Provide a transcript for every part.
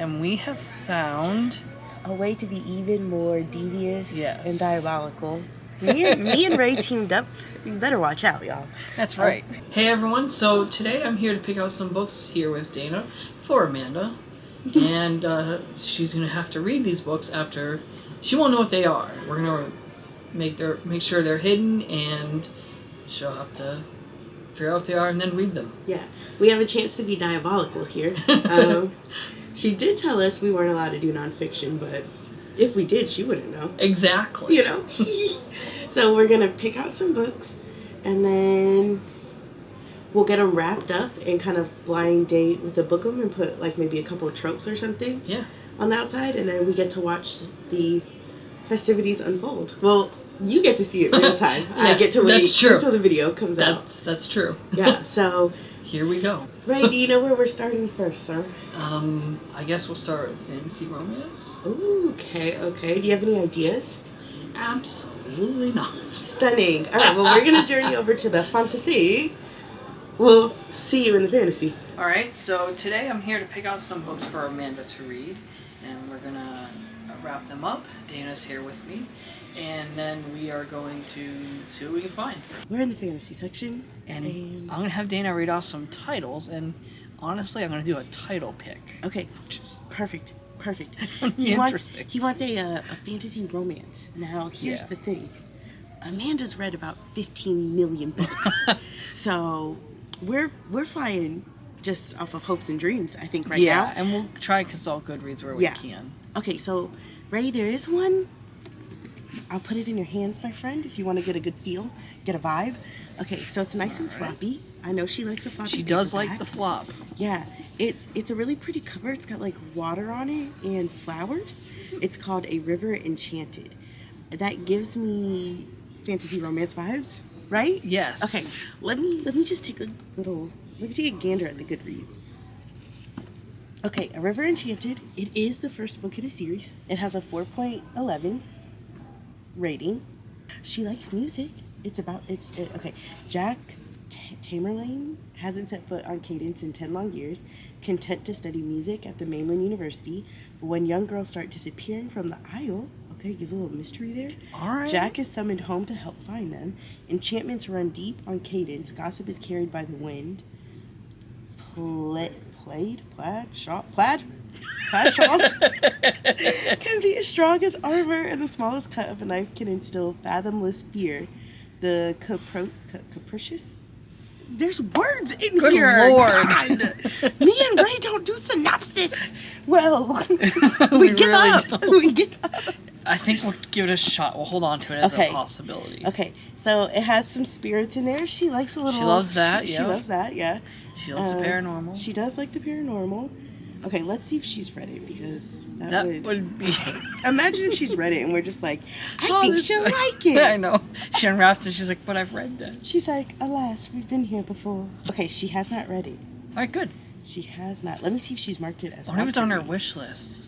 and we have found a way to be even more devious Yes. and diabolical. Me and Ray teamed up. You better watch out, y'all. That's right. Hey everyone, so today I'm here to pick out some books here with Dana for Amanda. And she's going to have to read these books after. She won't know what they are. We're going to make sure they're hidden, and she'll have to figure out what they are and then read them. Yeah, we have a chance to be diabolical here. She did tell us we weren't allowed to do nonfiction, but if we did, she wouldn't know. Exactly. You know? So we're going to pick out some books, and then we'll get them wrapped up and kind of blind date with the book 'em and put like maybe a couple of tropes or something on the outside, and then we get to watch the festivities unfold. Well, you get to see it real time. Yeah, I get to wait that's true. until the video comes out. That's true. Yeah, so here we go. Ray, do you know where we're starting first, sir? I guess we'll start with fantasy romance. Ooh, okay. Do you have any ideas? Absolutely not. Stunning. All right, well, we're going to journey over to the fantasy. We'll see you in the fantasy. All right, so today I'm here to pick out some books for Amanda to read, and we're going to wrap them up. Dana's here with me, and then we are going to see what we can find. We're in the fantasy section. And I'm going to have Dana read off some titles, and honestly, I'm going to do a title pick. Okay, perfect. Interesting. He wants a fantasy romance. Now, here's the thing. Amanda's read about 15 million books. So we're flying just off of hopes and dreams, I think, right now. Yeah, and we'll try and consult Goodreads where we can. Okay, so, Ray, there is one. I'll put it in your hands, my friend, if you want to get a good feel, get a vibe. Okay, so it's nice and floppy. I know she likes a floppy. She does like the flop. Yeah, it's a really pretty cover. It's got like water on it and flowers. It's called A River Enchanted. That gives me fantasy romance vibes, right? Yes. Okay, let me just take a gander at the Goodreads. Okay, A River Enchanted. It is the first book in a series. It has a 4.11 rating. She likes music. Okay. Jack Tamerlane hasn't set foot on Cadence in 10 long years, content to study music at the mainland university. But when young girls start disappearing from the Isle, okay, gives a little mystery there. All right. Jack is summoned home to help find them. Enchantments run deep on Cadence. Gossip is carried by the wind. Plaid shawls can be as strong as armor, and the smallest cut of a knife can instill fathomless fear. The capricious. There's words in Good here. Lord. God. Me and Ray don't do synopsis. Well, we give really up. don't. We give up. I think we'll give it a shot. We'll hold on to it as a possibility. Okay, so it has some spirits in there. She likes a little. She loves that. She loves that. Yeah. She loves the paranormal. She does like the paranormal. Okay, let's see if she's read it, because that would be. Imagine if she's read it and we're just like, I think she'll like it. I know. She unwraps it. She's like, but I've read that. She's like, alas, we've been here before. Okay, she has not read it. All right, good. She has not. Let me see if she's marked it as. I wonder if it's on her wish list.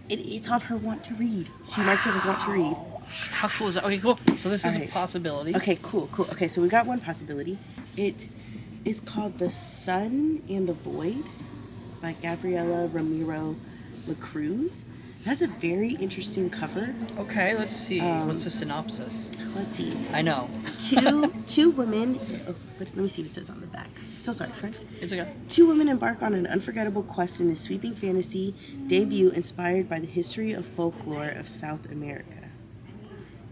It's on her want to read. She marked it as want to read. How cool is that? Okay, cool. So this is a possibility. Okay, cool. Okay, so we got one possibility. It is called The Sun and the Void by Gabriela Ramiro Lacruz. It has a very interesting cover. Okay, let's see. What's the synopsis? Let's see. I know. Two women. Let me see what it says on the back. So sorry, friend. It's okay. Two women embark on an unforgettable quest in this sweeping fantasy debut inspired by the history of folklore of South America.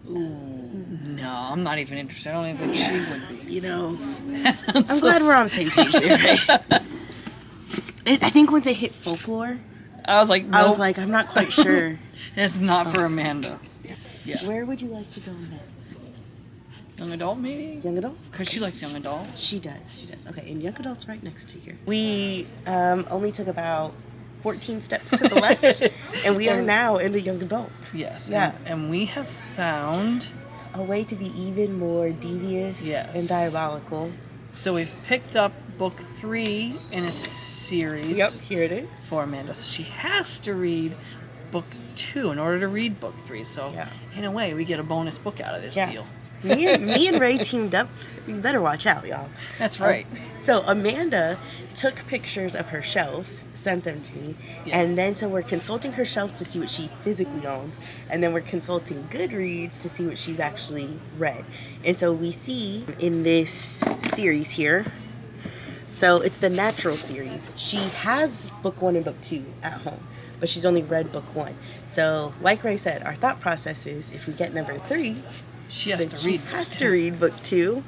Ooh, no, I'm not even interested. I don't even think she would be. You know, I'm glad we're on the same page there, right? I think once I hit folklore, I was like, I'm not quite sure. It's not for Amanda. Yeah. Where would you like to go next? Young adult, maybe? Young adult? Because she likes young adult. She does. Okay, and young adult's right next to here. We only took about 14 steps to the left, and we are now in the young adult. Yes. Yeah. And we have found a way to be even more devious and diabolical. So we've picked up book 3 in a series. Yep, here it is. For Amanda. So she has to read book 2 in order to read book 3. So in a way, we get a bonus book out of this deal. Me and Ray teamed up. You better watch out, y'all. That's right. So Amanda took pictures of her shelves, sent them to me, and then so we're consulting her shelves to see what she physically owns, and then we're consulting Goodreads to see what she's actually read. And so we see in this series here, so it's the Natural series. She has book 1 and book 2 at home, but she's only read book 1. So like Ray said, our thought process is if we get number 3, she has to read book 2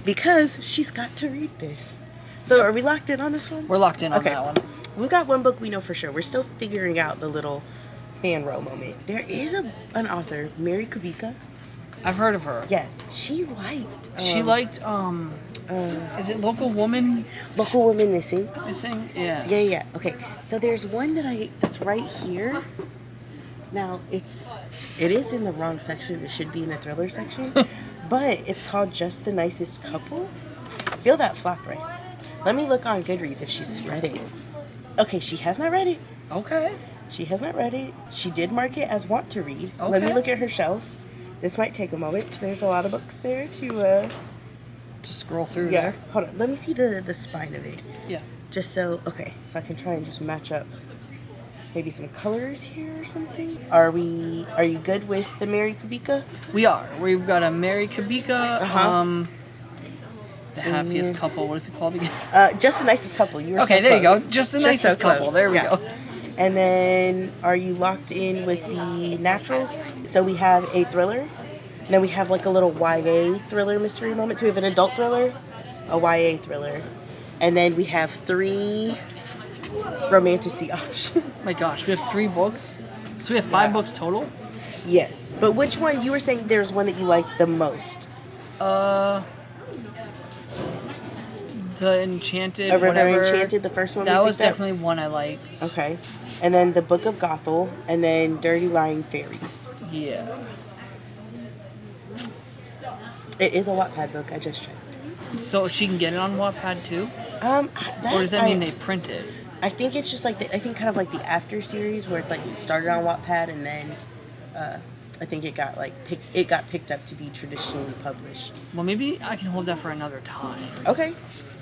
because she's got to read this. So are we locked in on this one? We're locked in on that one. We've got one book we know for sure. We're still figuring out the little fan row moment. There is an author, Mary Kubica. I've heard of her. Yes, she liked. Is it Local Woman? Local Woman Missing. Missing? Yeah. Yeah. Okay, so there's one that's right here. Now it is in the wrong section. It should be in the thriller section, but it's called Just the Nicest Couple. Feel that flop, right? Let me look on Goodreads if she's read it. Okay, she has not read it. Okay. She has not read it. She did mark it as want to read. Okay. Let me look at her shelves. This might take a moment. There's a lot of books there to scroll through there. Hold on. Let me see the spine of it. Yeah. Just so I can try and just match up maybe some colors here or something. Are you good with the Mary Kubica? We are. We've got a Mary Kubica. The Happiest Couple. What is it called again? Just the Nicest Couple. You were okay, so there close. you go. Just the Nicest Couple. There we go. And then, are you locked in with the naturals? So we have a thriller. And then we have like a little YA thriller mystery moment. So we have an adult thriller, a YA thriller, and then we have 3 romantasy options. Oh my gosh, we have 3 books. So we have 5 books total. Yes, but which one? You were saying there's one that you liked the most. The Enchanted, River whatever. Enchanted, the first one. That was definitely one I liked. Okay, and then the Book of Gothel, and then Dirty Lying Fairies. Yeah. It is a Wattpad book. I just checked. So she can get it on Wattpad too? Or does that mean they print it? I think it's just like kind of like the After series where it's like it started on Wattpad and then I think it got picked up to be traditionally published. Well, maybe I can hold that for another time. Okay.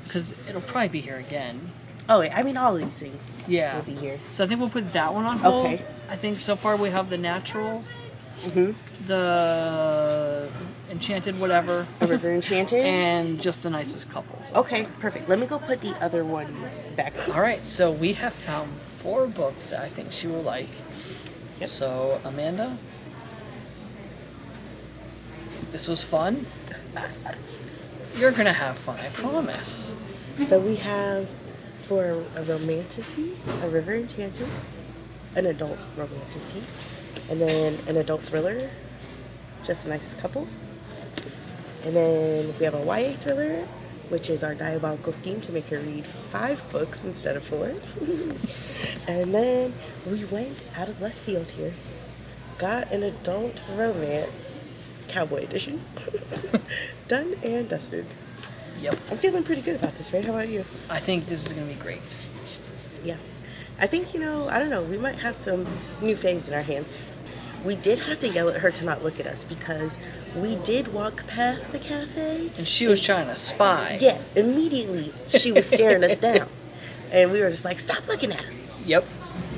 Because it'll probably be here again. Oh, I mean, all these things will be here. So I think we'll put that one on hold. Okay. I think so far we have the Naturals, the Enchanted whatever. River Enchanted. And Just the Nicest Couples. Okay, perfect. Let me go put the other ones back. Alright, so we have found 4 books that I think she will like. Yep. So, Amanda, this was fun. You're gonna have fun, I promise. So we have, for a romantasy, a River Enchanted, an adult romantasy, and then an adult thriller, Just the Nicest Couple. And then we have a YA thriller, which is our diabolical scheme to make her read 5 books instead of 4. And then we went out of left field here, got an adult romance, cowboy edition, done and dusted. Yep. I'm feeling pretty good about this, right? How about you? I think this is going to be great. Yeah. I think, I don't know, we might have some new faves in our hands. We did have to yell at her to not look at us because we did walk past the cafe. And she was trying to spy. Yeah, immediately she was staring us down. And we were just like, stop looking at us. Yep.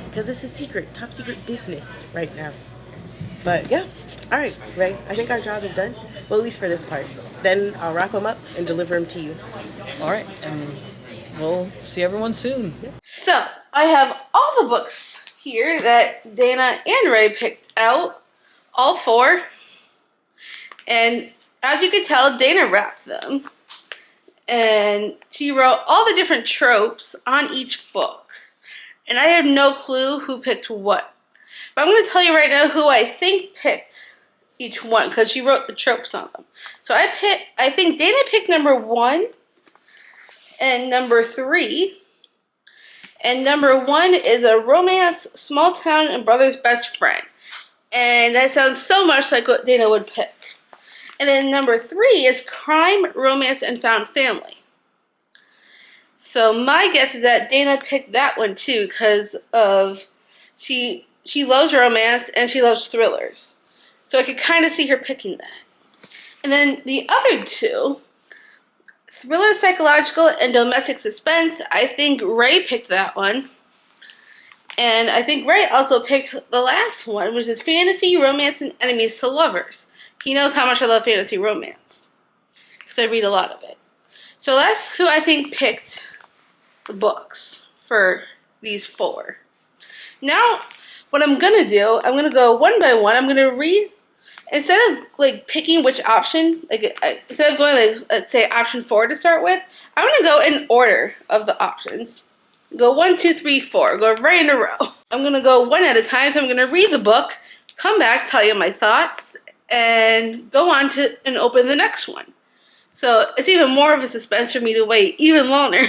Because this is secret, top secret business right now. But yeah, all right, Ray, I think our job is done. Well, at least for this part. Then I'll wrap them up and deliver them to you. All right, and we'll see everyone soon. So, I have all the books here that Dana and Ray picked out. All 4. And as you can tell, Dana wrapped them. And she wrote all the different tropes on each book. And I have no clue who picked what. But I'm going to tell you right now who I think picked each one, because she wrote the tropes on them. So I think Dana picked number 1 and number 3. And number 1 is a romance, small town, and brother's best friend. And that sounds so much like what Dana would pick. And then number 3 is crime, romance, and found family. So my guess is that Dana picked that one too because of she loves romance and she loves thrillers. So I could kind of see her picking that. And then the other two, thriller, psychological, and domestic suspense, I think Ray picked that one. And I think Ray also picked the last one, which is fantasy, romance, and enemies to lovers. He knows how much I love fantasy romance, because I read a lot of it. So that's who I think picked the books for these four. Now, what I'm going to do, I'm going to go one by one. I'm going to read, instead of like picking which option, instead of going like, let's say option 4 to start with, I'm going to go in order of the options. Go 1, 2, 3, 4. Go right in a row. I'm going to go one at a time, so I'm going to read the book, come back, tell you my thoughts, and go on to and open the next one. So it's even more of a suspense for me to wait even longer.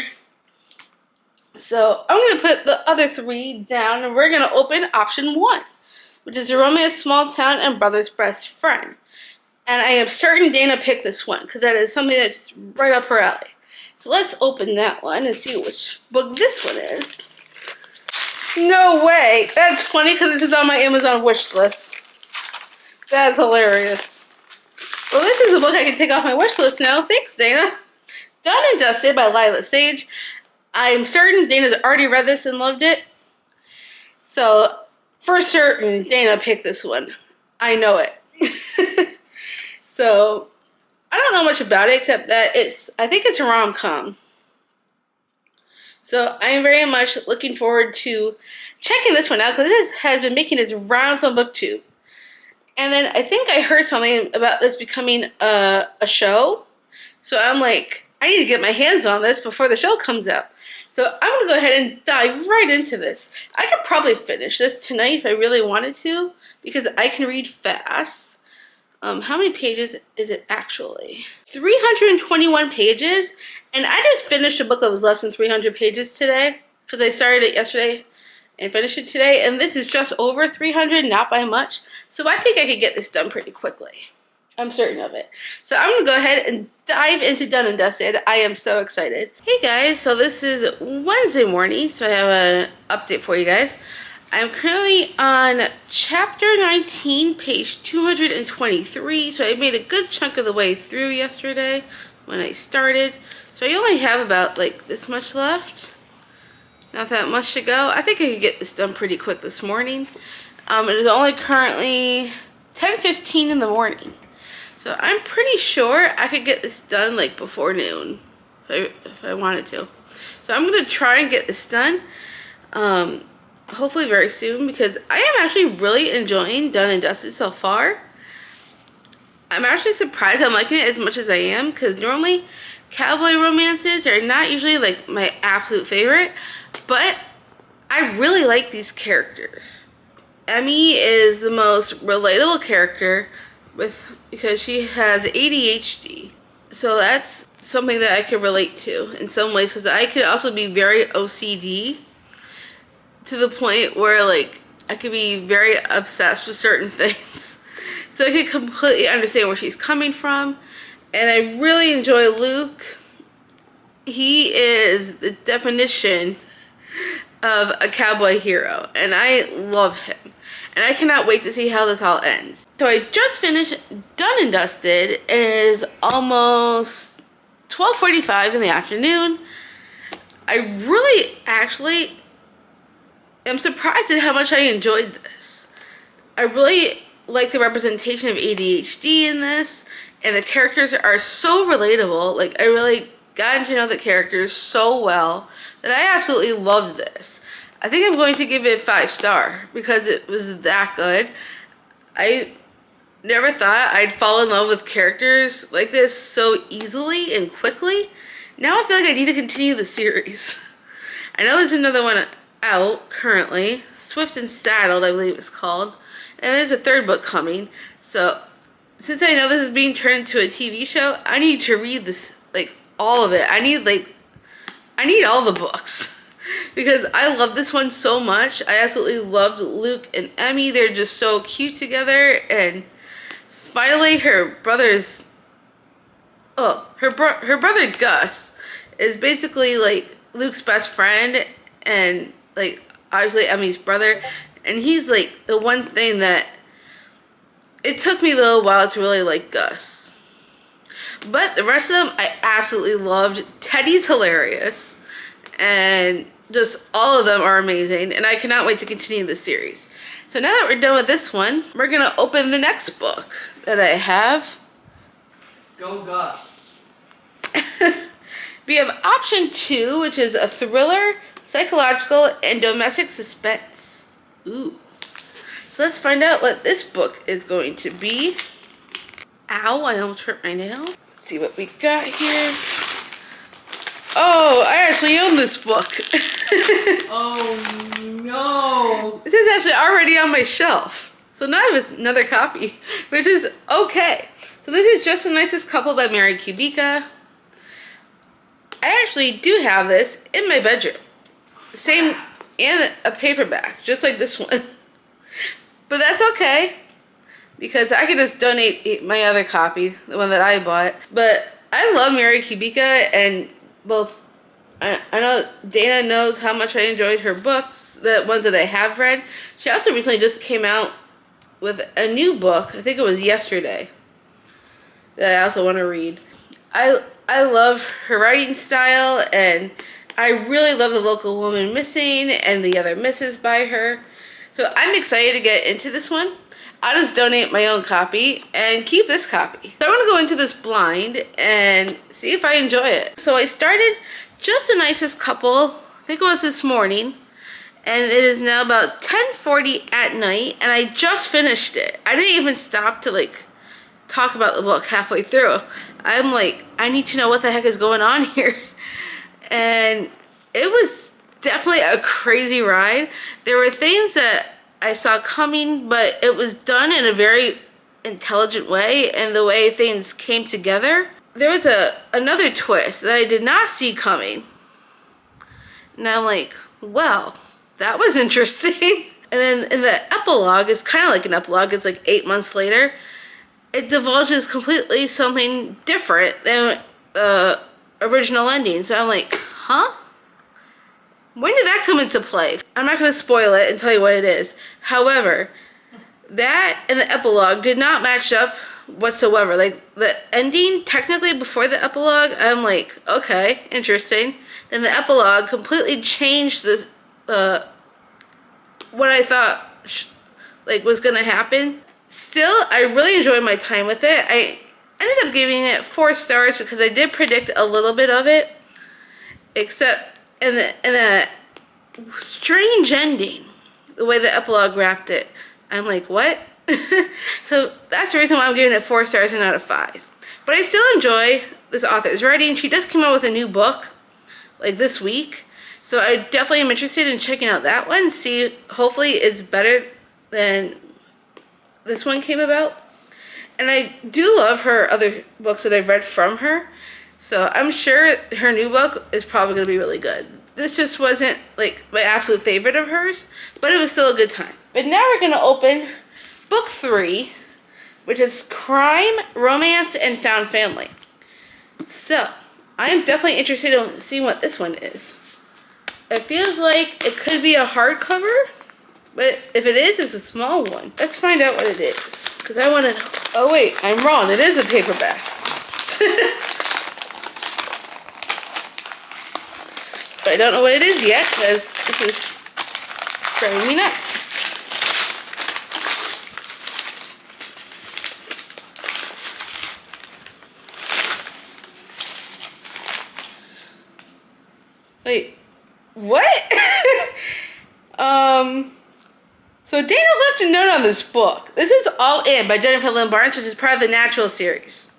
So I'm going to put the other 3 down, and we're going to open option 1, which is a romance, small town, and brother's best friend. And I am certain Dana picked this one, because that is something that's just right up her alley. So let's open that one and see which book this one is. No way! That's funny, because this is on my Amazon wish list. That's hilarious. Well, this is a book I can take off my wish list now. Thanks, Dana. Done and Dusted by Lila Sage. I'm certain Dana's already read this and loved it. So, for certain, Dana picked this one. I know it. So, I don't know much about it except that I think it's a rom-com. So, I am very much looking forward to checking this one out, because this has been making its rounds on BookTube. And then I think I heard something about this becoming a show. So I'm like, I need to get my hands on this before the show comes out. So I'm going to go ahead and dive right into this. I could probably finish this tonight if I really wanted to, because I can read fast. How many pages is it actually? 321 pages. And I just finished a book that was less than 300 pages today, because I started it yesterday and finished it today, and this is just over 300, not by much. So I think I could get this done pretty quickly. I'm certain of it. So I'm going to go ahead and dive into Done and Dusted. I am so excited. Hey guys, so this is Wednesday morning, so I have an update for you guys. I'm currently on chapter 19, page 223, so I made a good chunk of the way through yesterday when I started. So I only have about like this much left. Not that much to go. I think I could get this done pretty quick this morning. It is only currently 10:15 in the morning. So I'm pretty sure I could get this done like before noon if I wanted to. So I'm going to try and get this done hopefully very soon, because I am actually really enjoying Done and Dusted so far. I'm actually surprised I'm liking it as much as I am, because normally cowboy romances are not usually like my absolute favorite. But I really like these characters. Emmy is the most relatable character because she has ADHD. So that's something that I can relate to in some ways, because I could also be very OCD to the point where like I could be very obsessed with certain things. So I could completely understand where she's coming from. And I really enjoy Luke. He is the definition of a cowboy hero, and I love him, and I cannot wait to see how this all ends. So I just finished Done and Dusted, and it is almost 12:45 in the afternoon. I really actually am surprised at how much I enjoyed this. I really like the representation of ADHD in this, and the characters are so relatable. Like, I really got to know the characters so well that I absolutely loved this. I think I'm going to give it 5-star because it was that good. I never thought I'd fall in love with characters like this so easily and quickly. Now I feel like I need to continue the series. I know there's another one out currently. Swift and Saddled, I believe it's called. And there's a 3rd book coming. So since I know this is being turned into a TV show, I need to read this, like, all of it. I need all the books because I love this one so much. I absolutely loved Luke and Emmy. They're just so cute together. And finally her brother Gus is basically like Luke's best friend and like obviously Emmy's brother. And he's like the one thing that it took me a little while to really like Gus. But the rest of them I absolutely loved. Teddy's hilarious. And just all of them are amazing. And I cannot wait to continue the series. So now that we're done with this one, we're going to open the next book that I have. Go God. We have option 2, which is a thriller, psychological, and domestic suspense. Ooh. So let's find out what this book is going to be. Ow, I almost hurt my nail. Let's see what we got here. Oh, I actually own this book. Oh no. This is actually already on my shelf. So now I have another copy, which is okay. So this is Just the Nicest Couple by Mary Kubica. I actually do have this in my bedroom. Same, and a paperback, just like this one. But that's okay, because I could just donate my other copy, the one that I bought. But I love Mary Kubica, and both, I know Dana knows how much I enjoyed her books, the ones that I have read. She also recently just came out with a new book, I think it was yesterday, that I also want to read. I love her writing style, and I really love The Local Woman Missing and The Other Misses by her. So I'm excited to get into this one. I'll just donate my own copy and keep this copy. So I want to go into this blind and see if I enjoy it. So I started Just the Nicest Couple, I think it was this morning, and it is now about 10:40 at night, and I just finished it. I didn't even stop to like talk about the book halfway through. I'm like, I need to know what the heck is going on here. And it was definitely a crazy ride. There were things that I saw coming, but it was done in a very intelligent way, and the way things came together. There was another twist that I did not see coming. And I'm like, well, that was interesting. And then in the epilogue, it's kind of like an epilogue, it's like 8 months later. It divulges completely something different than the original ending. So I'm like, huh? When did that come into play? I'm not going to spoil it and tell you what it is. However, that and the epilogue did not match up whatsoever. Like, the ending, technically before the epilogue, I'm like, okay, interesting. Then the epilogue completely changed the what I thought was going to happen. Still, I really enjoyed my time with it. I ended up giving it 4 stars because I did predict a little bit of it. Except in the strange ending, the way the epilogue wrapped it. I'm like, what? So that's the reason why I'm giving it 4 stars and not a 5. But I still enjoy this author's writing. She just came out with a new book, like this week. So I definitely am interested in checking out that one. See, hopefully it's better than this one came about. And I do love her other books that I've read from her. So I'm sure her new book is probably going to be really good. This just wasn't like my absolute favorite of hers, but it was still a good time. But now we're going to open book 3, which is Crime, Romance, and Found Family. So I am definitely interested in seeing what this one is. It feels like it could be a hardcover. But if it is, it's a small one. Let's find out what it is. Because I want to know. Oh wait, I'm wrong. It is a paperback. But I don't know what it is yet because this is driving me nuts. Wait, what? So Dana left a note on this book. This is Allin by Jennifer Lynn Barnes, which is part of the Natural series.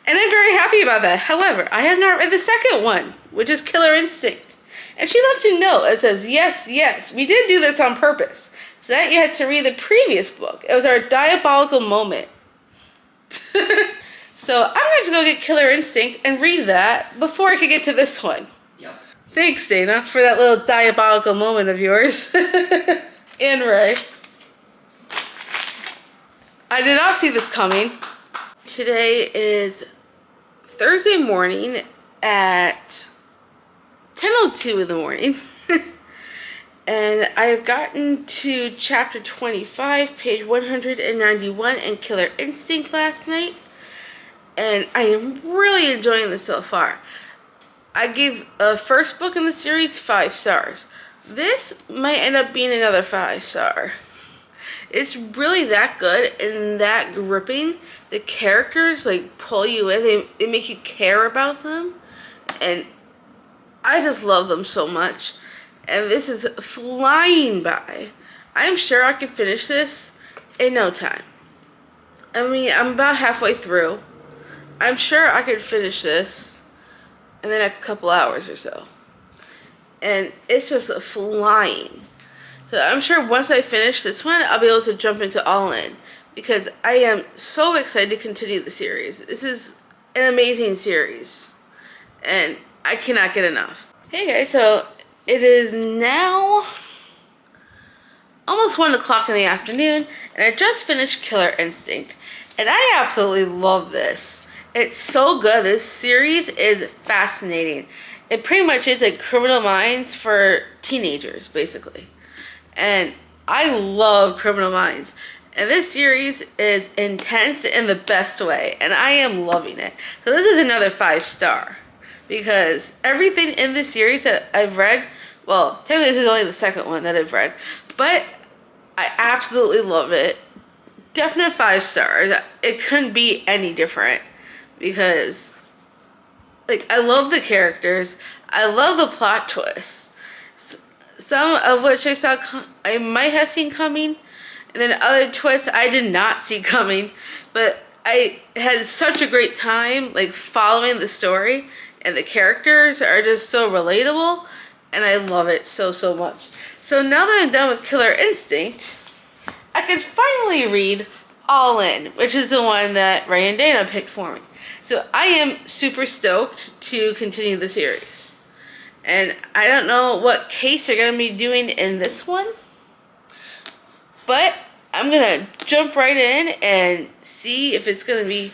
And I'm very happy about that. However, I have not read the second one, which is Killer Instinct. And she left a note that says, yes, we did do this on purpose, so that you had to read the previous book. It was our diabolical moment. So I'm going to have to go get Killer Instinct and read that before I could get to this one. Yep. Thanks, Dana, for that little diabolical moment of yours. And Ray. I did not see this coming. Today is Thursday morning at 10:02 in the morning. And I have gotten to chapter 25, page 191 in Killer Instinct last night. and I am really enjoying this so far. I gave the first book in the series 5 stars. This might end up being another 5-star. It's really that good and that gripping. The characters like pull you in. They make you care about them. And I just love them so much. And this is flying by. I'm sure I could finish this in no time. I mean, I'm about halfway through. I'm sure I could finish this in the next couple hours or so. And it's just flying. So I'm sure once I finish this one, I'll be able to jump into Allin, because I am so excited to continue the series. This is an amazing series, and I cannot get enough. Hey guys, so it is now almost 1 o'clock in the afternoon, and I just finished Killer Instinct, and I absolutely love this. It's so good. This series is fascinating. It pretty much is like Criminal Minds for teenagers, basically. And I love Criminal Minds. And this series is intense in the best way. And I am loving it. So this is another 5-star. Because everything in this series that I've read, well, technically this is only the second one that I've read. But I absolutely love it. Definite 5 stars. It couldn't be any different. Because, like, I love the characters. I love the plot twists. Some of which I might have seen coming, and then other twists I did not see coming. But I had such a great time, like, following the story, and the characters are just so relatable, and I love it so, so much. So now that I'm done with Killer Instinct, I can finally read Allin, which is the one that Ray and Dana picked for me. So I am super stoked to continue the series. And I don't know what case you're going to be doing in this one, but I'm going to jump right in and see if it's going to be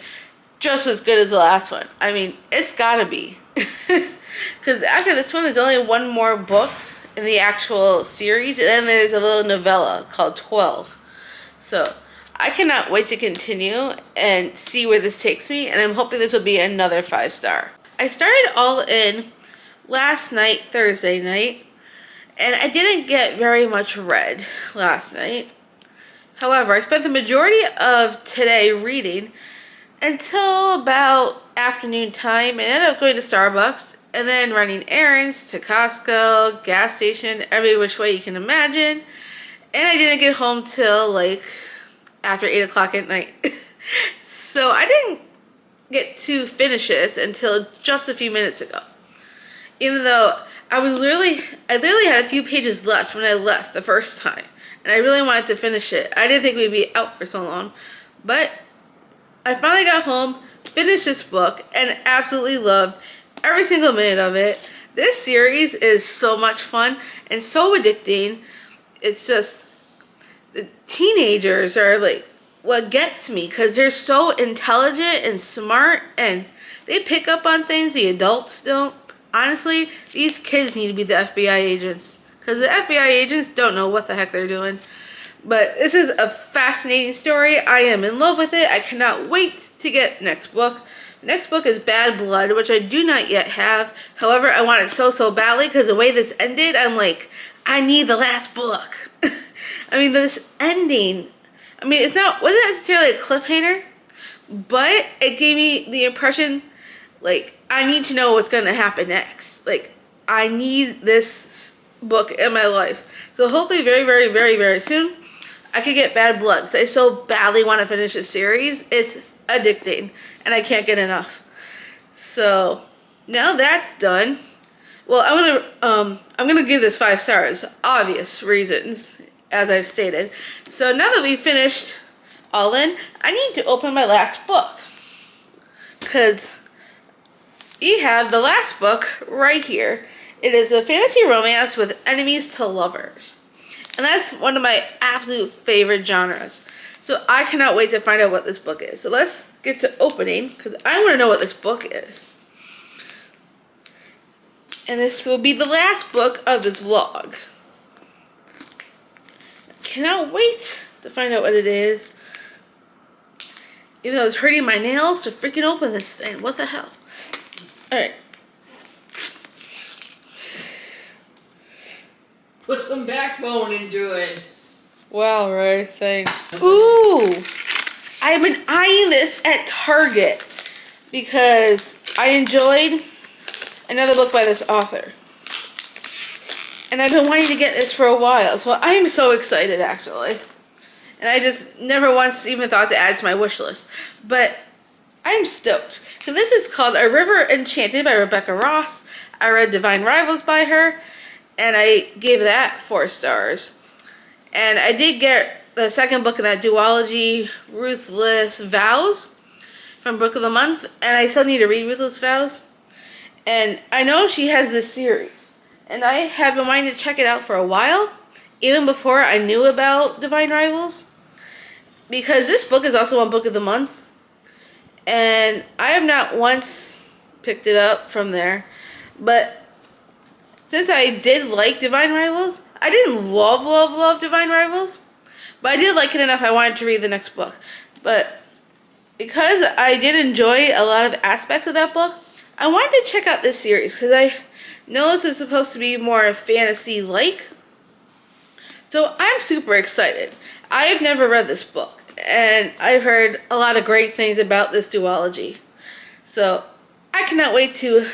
just as good as the last one. I mean, it's got to be. Because after this one, there's only one more book in the actual series, and then there's a little novella called 12. So I cannot wait to continue and see where this takes me, and I'm hoping this will be another 5-star. I started Allin last night, Thursday night, and I didn't get very much read last night. However, I spent the majority of today reading until about afternoon time, and ended up going to Starbucks and then running errands to Costco, gas station, every which way you can imagine. And I didn't get home till like after 8 o'clock at night. So I didn't get to finish this until just a few minutes ago. Even though I literally had a few pages left when I left the first time. And I really wanted to finish it. I didn't think we'd be out for so long. But I finally got home, finished this book, and absolutely loved every single minute of it. This series is so much fun and so addicting. It's just, the teenagers are like what gets me, because they're so intelligent and smart, and they pick up on things the adults don't. Honestly, these kids need to be the FBI agents, because the FBI agents don't know what the heck they're doing. But this is a fascinating story. I am in love with it. I cannot wait to get next book. Next book is Bad Blood, which I do not yet have. However, I want it so, so badly, because the way this ended, I'm like, I need the last book. I mean, this ending, I mean, wasn't necessarily a cliffhanger, but it gave me the impression, like, I need to know what's going to happen next. Like, I need this book in my life. So hopefully very, very, very, very soon, I could get Bad Blood, because I so badly want to finish this series. It's addicting, and I can't get enough. So now that's done. Well, I'm gonna give this 5 stars, obvious reasons, as I've stated. So now that we've finished Allin, I need to open my last book, because we have the last book right here. It is a fantasy romance with enemies to lovers. And that's one of my absolute favorite genres. So I cannot wait to find out what this book is. So let's get to opening, because I want to know what this book is. And this will be the last book of this vlog. Cannot wait to find out what it is. Even though I was hurting my nails to freaking open this thing. What the hell? Alright. Put some backbone into it. Wow, Ray, thanks. Ooh! I've been eyeing this at Target because I enjoyed another book by this author. And I've been wanting to get this for a while, so I am so excited, actually. And I just never once even thought to add it to my wish list. But I'm stoked. So this is called A River Enchanted by Rebecca Ross. I read Divine Rivals by her, and I gave that 4 stars. And I did get the second book in that duology, Ruthless Vows, from Book of the Month. And I still need to read Ruthless Vows. And I know she has this series. And I have been wanting to check it out for a while, even before I knew about Divine Rivals. Because this book is also on Book of the Month. And I have not once picked it up from there. But since I did like Divine Rivals, I didn't love Divine Rivals. But I did like it enough I wanted to read the next book. But because I did enjoy a lot of aspects of that book, I wanted to check out this series. Because I know this is supposed to be more fantasy-like. So I'm super excited. I have never read this book. And I've heard a lot of great things about this duology. So I cannot wait to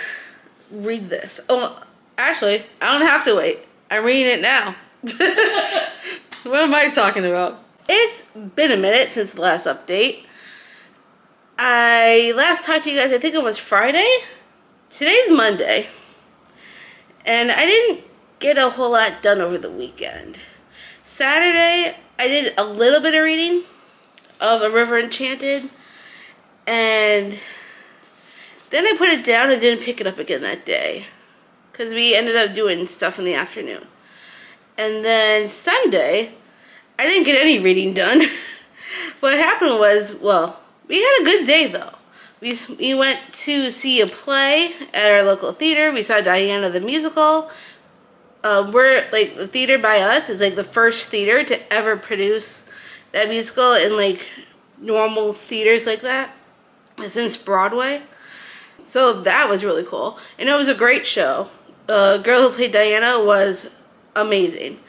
read this. Oh, actually, I don't have to wait. I'm reading it now. What am I talking about? It's been a minute since the last update. I last talked to you guys, I think it was Friday. Today's Monday. And I didn't get a whole lot done over the weekend. Saturday, I did a little bit of reading of A River Enchanted, and then I put it down and didn't pick it up again that day because we ended up doing stuff in the afternoon. And then Sunday, I didn't get any reading done. What happened was, well, we had a good day though. We went to see a play at our local theater. We saw Diana the musical. We're like, the theater by us is like the first theater to ever produce that musical in like normal theaters like that since Broadway. So that was really cool. And it was a great show. The girl who played Diana was amazing.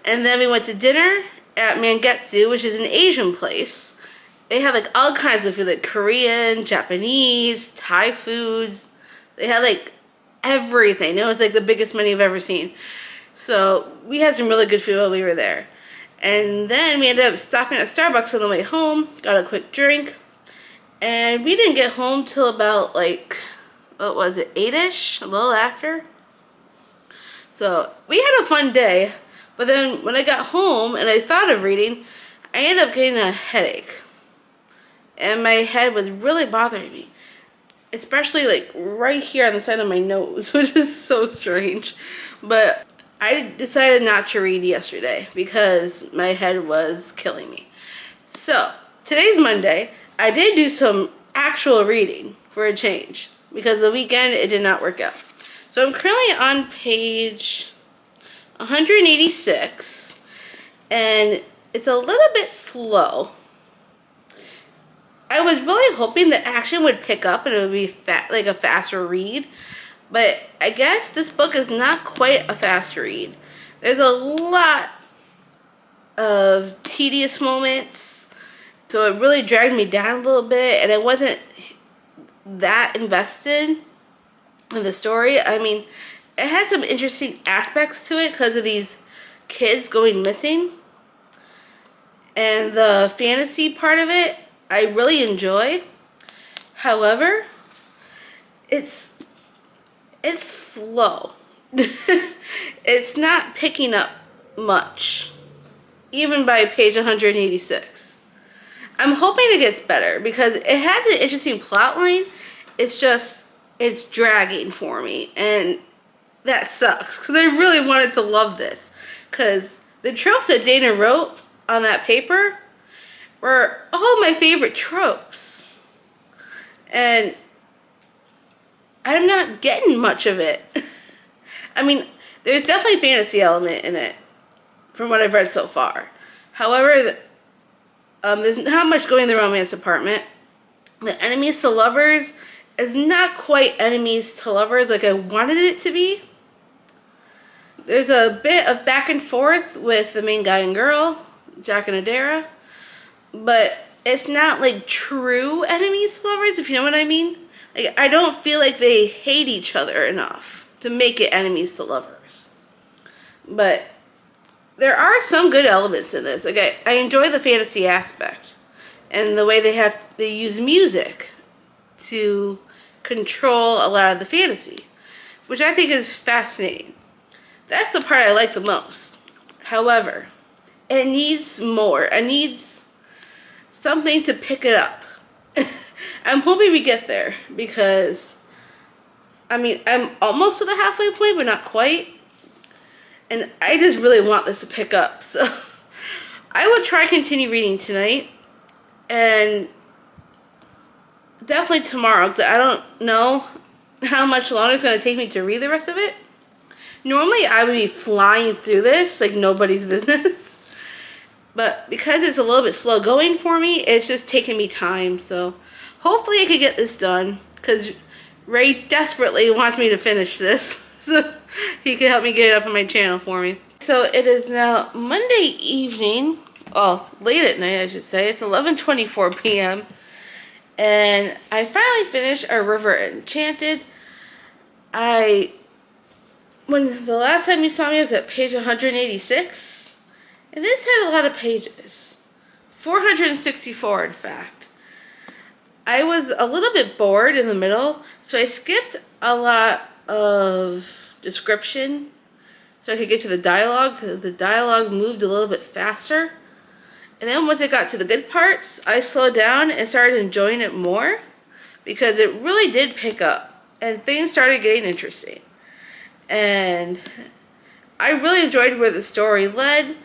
And then we went to dinner at Mangetsu, which is an Asian place. They had like all kinds of food, like Korean, Japanese, Thai foods. They had like everything. It was like the biggest menu I've ever seen. So we had some really good food while we were there. And then we ended up stopping at Starbucks on the way home, got a quick drink, and we didn't get home till about like, what was it, 8-ish, a little after. So we had a fun day, but then when I got home and I thought of reading, I ended up getting a headache. And my head was really bothering me, especially like right here on the side of my nose, which is so strange. But I decided not to read yesterday because my head was killing me. So, today's Monday. I did do some actual reading for a change because the weekend it did not work out. So, I'm currently on page 186 and it's a little bit slow. I was really hoping the action would pick up and it would be like a faster read. But I guess this book is not quite a fast read. There's a lot of tedious moments. So it really dragged me down a little bit. And I wasn't that invested in the story. I mean, it has some interesting aspects to it because of these kids going missing. And the fantasy part of it, I really enjoy. However, it's slow. It's not picking up much, even by page 186. I'm hoping it gets better because it has an interesting plot line. It's dragging for me, and that sucks because I really wanted to love this because the tropes that Dana wrote on that paper were all my favorite tropes, and I'm not getting much of it. I mean, there's definitely a fantasy element in it from what I've read so far. However, there's not much going in the romance department. the enemies to lovers is not quite enemies to lovers like I wanted it to be. There's a bit of back and forth with the main guy and girl, Jack and Adara, but it's not like true enemies to lovers, if you know what I mean. Like, I don't feel like they hate each other enough to make it enemies to lovers. But there are some good elements in this. Like, I enjoy the fantasy aspect and the way they use music to control a lot of the fantasy, which I think is fascinating. That's the part I like the most. However, it needs more. It needs something to pick it up. I'm hoping we get there because, I mean, I'm almost to the halfway point, but not quite. And I just really want this to pick up. So I will try to continue reading tonight and definitely tomorrow because I don't know how much longer it's going to take me to read the rest of it. Normally I would be flying through this like nobody's business. But because it's a little bit slow going for me, it's just taking me time. So hopefully I can get this done because Ray desperately wants me to finish this. So he can help me get it up on my channel for me. So it is now Monday evening. Oh, late at night I should say. It's 11:24 p.m. And I finally finished our River Enchanted. When the last time you saw me I was at page 186. And this had a lot of pages. 464 in fact. I was a little bit bored in the middle, so I skipped a lot of description so I could get to the dialogue. The dialogue moved a little bit faster. And then once I got to the good parts, I slowed down and started enjoying it more because it really did pick up and things started getting interesting. And I really enjoyed where the story led.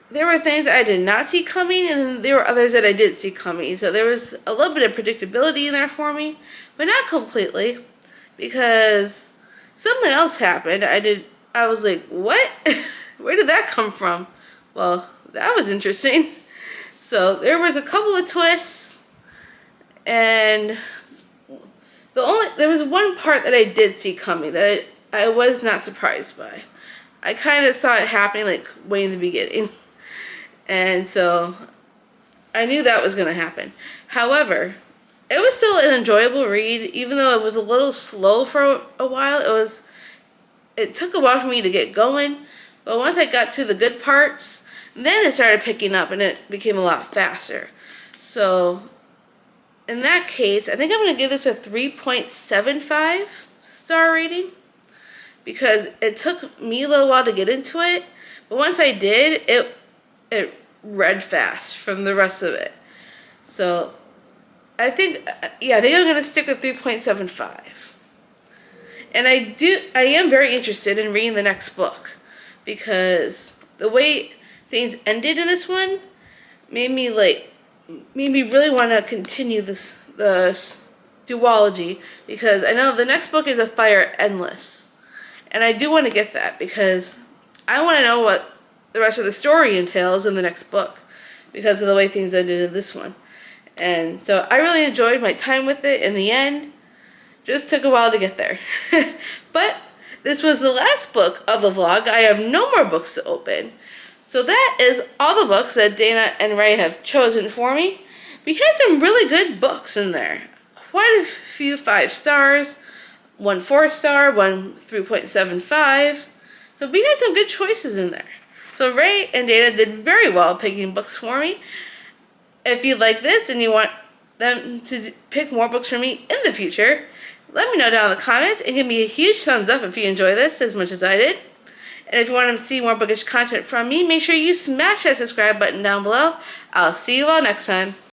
There were things I did not see coming, and there were others that I did see coming. So there was a little bit of predictability in there for me, but not completely, because something else happened. I was like, what? Where did that come from? Well, that was interesting. So there was a couple of twists, and there was one part that I did see coming that I was not surprised by. I kind of saw it happening like way in the beginning. And so I knew that was going to happen. However, it was still an enjoyable read, even though it was a little slow for a while. It took a while for me to get going, but once I got to the good parts, then it started picking up and it became a lot faster. So in that case, I think I'm going to give this a 3.75 star rating because it took me a little while to get into it, but once I did, it read fast from the rest of it. So I think I'm going to stick with 3.75. And I am very interested in reading the next book because the way things ended in this one made me really want to continue the duology because I know the next book is A Fire Endless. And I do want to get that because I want to know what the rest of the story entails in the next book because of the way things ended in this one. And so I really enjoyed my time with it in the end. Just took a while to get there. But this was the last book of the vlog. I have no more books to open. So that is all the books that Dana and Ray have chosen for me. We had some really good books in there. Quite a few 5 stars, 1 4-star, 1 3.75. So we had some good choices in there. So Ray and Dana did very well picking books for me. If you like this and you want them to pick more books for me in the future, let me know down in the comments and give me a huge thumbs up if you enjoy this as much as I did. And if you want to see more bookish content from me, make sure you smash that subscribe button down below. I'll see you all next time.